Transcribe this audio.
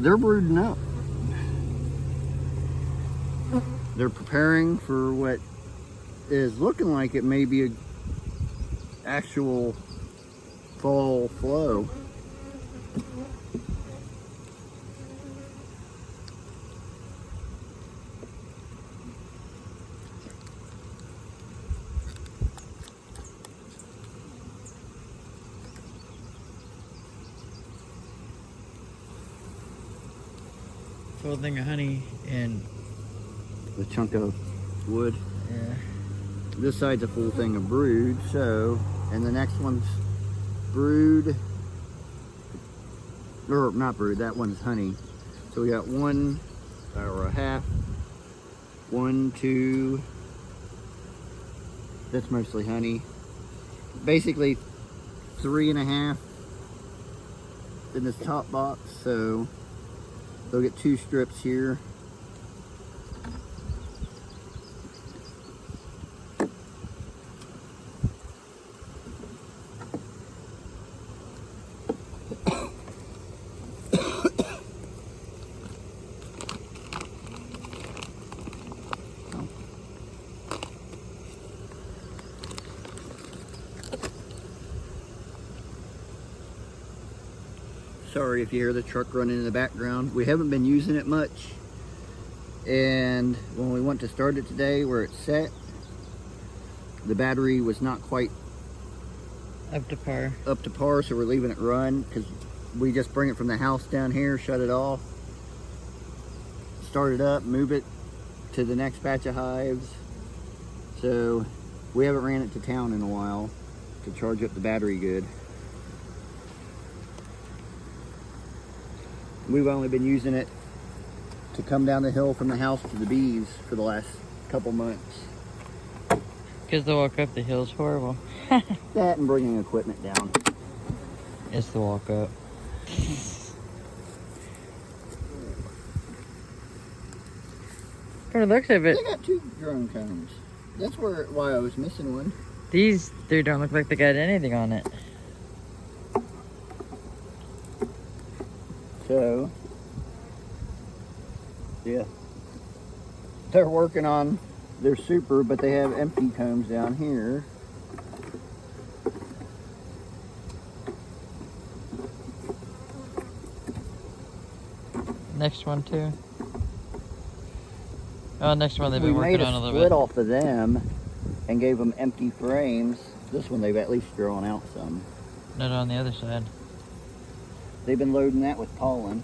they're brooding up. They're preparing for what is looking like it may be a actual fall flow. Full thing of honey and The chunk of wood. yeah. This side's a full thing of brood, so, and the next one's brood, or not brood, that one's honey. So we got one, or a half, 1, 2, that's mostly honey. Basically 3.5 in this top box, so they'll get 2 strips here. Sorry if you hear the truck running in the background. We haven't been using it much. And when we went to start it today, where it's set, the battery was not quite Up to par. So we're leaving it run because we just bring it from the house down here, shut it off, start it up, move it to the next batch of hives. So we haven't ran it to town in a while to charge up the battery good. We've only been using it to come down the hill from the house to the bees for the last couple months. Because the walk up the hill's horrible. That and bringing equipment down. It's the walk up. From the looks of it, They got 2 drone combs. That's why I was missing one. these 3 don't look like they got anything on it. So, yeah. They're working on their super, but they have empty combs down here. Next one too. Oh, next one they've We been made working on a a little split bit. off of them and gave them empty frames. This one they've at least drawn out some. Not on the other side. They've been loading that with pollen.